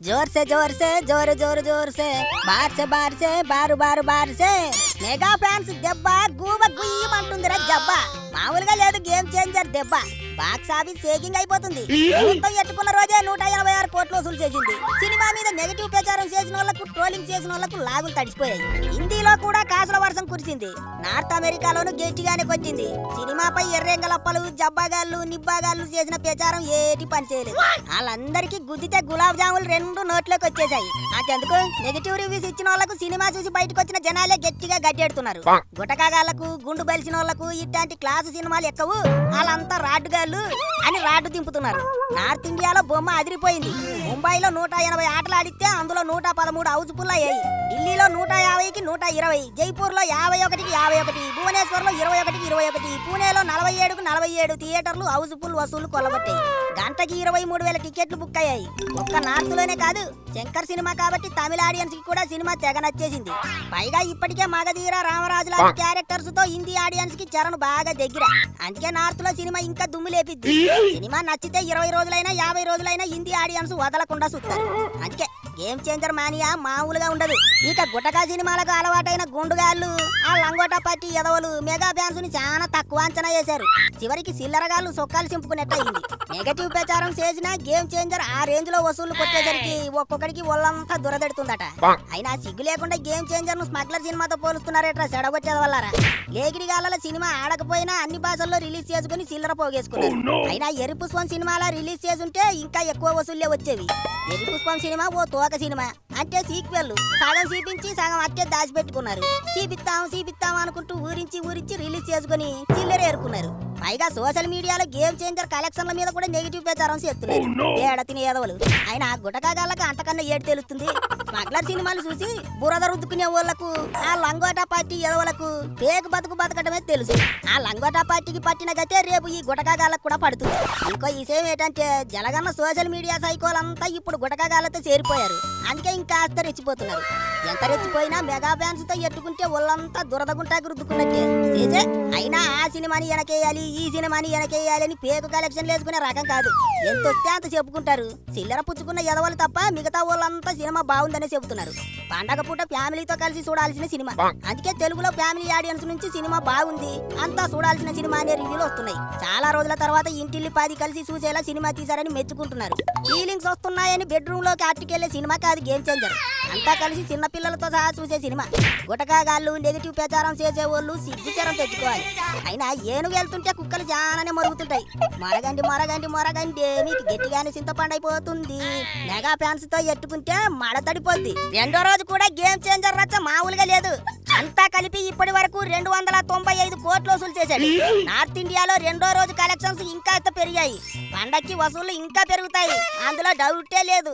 जोर से जोर जोर जोर से बार बार से మెగా ఫ్యాన్స్ దెబ్బ గూబ గుయ్యమంటుందిరా జబ్బ మామూలుగా లేదు గేమ్ చేంజర్ దెబ్బ బాక్స్ ఆఫీస్ షేకింగ్ అయిపోతుంది. మొత్తం ఎట్టుకున్న రోజే 186 కోట్లు వసూలు చేసింది. సినిమా మీద నెగటివ్ ప్రచారం చేసిన వాళ్ళకు ట్రోలింగ్ చేసిన వాళ్ళకు లాగులు తడిసిపోయాయి. హిందీలో కూడా కాసుల వర్షం కురిసింది. నార్త్ అమెరికాలోనూ గట్టిగానే కొట్టింది. సినిమాపై ఎర్రెంగలప్పలు జబ్బాగాళ్ళు నిబ్బాగాళ్ళు చేసిన ప్రచారం ఏటి పని చేయలేదు. వాళ్ళందరికీ గుద్దితే గులాబ్ జాములు 2 నోట్లోకి వచ్చేసాయి. అంతెందుకు నెగటివ్ రివ్యూస్ ఇచ్చిన వాళ్ళకు సినిమా చూసి బయటకు వచ్చిన జనాలే గట్టిగా గడ్డెడుతున్నారు. గుటకాగాళ్లకు గుండు బలిసిన వాళ్ళకు ఇట్లాంటి క్లాసు సినిమాలు ఎక్కవు, వాళ్ళంతా రాడ్డుగాళ్ళు అని రాడ్డు దింపుతున్నారు. నార్త్ ఇండియాలో బొమ్మ అదిరిపోయింది. ముంబైలో 180 ఆటలు ఆడితే అందులో 113 హౌస్ ఫుల్ అయ్యాయి. ఢిల్లీలో 150కి 120, జైపూర్ లో 51కి 51, భువనేశ్వర్ లో 21కి 21, పూణేలో 47కు 47 థియేటర్లు హౌస్ ఫుల్ వసూలు కొలబట్టాయి. గంటకి 23,000 టికెట్లు బుక్ అయ్యాయి. ఒక్క నార్త్ లోనే కాదు, శంకర్ సినిమా కాబట్టి తమిళ ఆడియన్స్ కి కూడా సినిమా తెగ నచ్చేసింది. పైగా ఇప్పటికే మగధీర రామరాజు లాంటి క్యారెక్టర్స్ తో హిందీ ఆడియన్స్ కి చరణ్ బాగా దగ్గర. అందుకే నార్త్ లో సినిమా ఇంకా దుమ్ము లేపిద్ది. సినిమా నచ్చితే 20 రోజులైనా 50 రోజులైనా హిందీ ఆడియన్స్ వదలకుండా చూస్తారు. అందుకే గేమ్ చేంజర్ మానియా మామూలుగా ఉండదు. ఇక గుటకా సినిమాలకు అలవాటైన గుండుగాళ్ళు ఆ లంగోటా పార్టీ ఎదవలు మెగా ఫ్యాన్స్ ని చాలా తక్కువ అంచనా వేశారు. చివరికి సిల్లరగాళ్ళు సొక్కాలు చింపుకున్నట్టయింది. నెగటివ్ ప్రచారం చేసిన గేమ్ చేంజర్ ఆ రేంజ్ లో వసూళ్లు కొట్టేసరికి ఒక్కొక్కడికి ఒళ్ళంతా దురదెడుతుందట. అయినా సిగ్గు లేకుండా గేమ్ చేంజర్ ను స్మగ్లర్ సినిమాతో పోలుస్తున్నారేట్రా చెడగొట్టేది వల్లారా. లేకిడి గాళ్ళ సినిమా ఆడకపోయినా అన్ని భాషల్లో రిలీజ్ చేసుకుని సిల్లర పోగేసుకున్నారు. అయినా ఎర్రి పుష్పం సినిమాలా రిలీజ్ చేసుంటే ఇంకా ఎక్కువ వసూళ్లే వచ్చేవి. ఎర్రి పుష్పం సినిమా ఓ తోక సినిమా, అంటే సీక్వెల్ సగం చూపించి సగం అట్టే దాచిపెట్టుకున్నారు. చూపిస్తాం అనుకుంటూ ఊరించి రిలీజ్ చేసుకుని చిల్లర ఏరుకున్నారు. పైగా సోషల్ మీడియాలో గేమ్ చేంజర్ కలెక్షన్ల మీద కూడా నెగిటివ్ ప్రచారం చేస్తున్నారు. ఏడతిని ఎదవలు. అయినా గుటకాగాళ్ళకి అంతకన్నా ఏడు తెలుస్తుంది. స్మగ్లర్ సినిమాలు చూసి బురద రుద్దుకునే వాళ్ళకు ఆ లంగోటా పార్టీ ఎదవలకు పేగు బతుకు బతకడమే తెలుసు. ఆ లంగోటా పార్టీకి పట్టిన గతే రేపు ఈ గుటకాగాళ్ళకు కూడా పడుతుంది. ఇంకో విషయం ఏంటంటే జలగన్న సోషల్ మీడియా సైకోలంతా ఇప్పుడు గుటకాగాళ్ళతో చేరిపోయారు. అందుకే ఇంకాస్త రెచ్చిపోతున్నారు. ఎంత రెచ్చిపోయినా మెగా ఫ్యాన్స్ తో ఎట్టుకుంటే వాళ్ళంతా దురదగుంటాకి రుద్దుకున్నట్టే చేసే. అయినా ఆ సినిమాని వెనకేయాలి ఈ సినిమాని వెనకేయాలి అని పేగు కలెక్షన్ వేసుకునే రకం కాదు. ఎంత వస్తే అంత చెప్పుకుంటారు. చిల్లర పుచ్చుకున్న ఎదవలు తప్ప మిగతా వాళ్ళంతా సినిమా బాగుందనే చెబుతున్నారు. పండగ పూట ఫ్యామిలీతో కలిసి చూడాల్సిన సినిమా. అందుకే తెలుగులో ఫ్యామిలీ ఆడియన్స్ నుంచి సినిమా బాగుంది అంతా చూడాల్సిన సినిమా అనే రివ్యూలు వస్తున్నాయి. చాలా రోజుల తర్వాత ఇంటిల్లి 10 కలిసి చూసేలా సినిమా తీశారని మెచ్చుకుంటున్నారు. ఫీలింగ్స్ వస్తున్నాయని బెడ్రూమ్ లోకి అట్టుకెళ్లే సినిమా కాదు గేమ్ చేంజర్. అంతా కలిసి చిన్న పిల్లలతో సహా చూసే సినిమా. గుటకాగాళ్ళు నెగిటివ్ ప్రచారం చేసే వాళ్ళు సిగ్గుచరం తెచ్చుకోవాలి. అయినా ఏనుగు వెళ్తుంటే కుక్కలు చాలానే మరుగుతుంటాయి. మొరగండి మీకు గట్టిగానే చింతపండు అయిపోతుంది. మెగా ఫ్యాన్స్ తో ఎట్టుకుంటే మడతడిపోద్ది. రెండో రోజు కూడా గేమ్ చేంజర్ రచ్చ మామూలుగా లేదు. అంతా కలిపి ఇప్పటి వరకు 295 కోట్లు వసూలు చేశాడు. నార్త్ ఇండియాలో రెండో రోజు కలెక్షన్స్ ఇంకా పెరిగాయి. పండక్కి వసూళ్లు ఇంకా పెరుగుతాయి, అందులో డౌటే లేదు.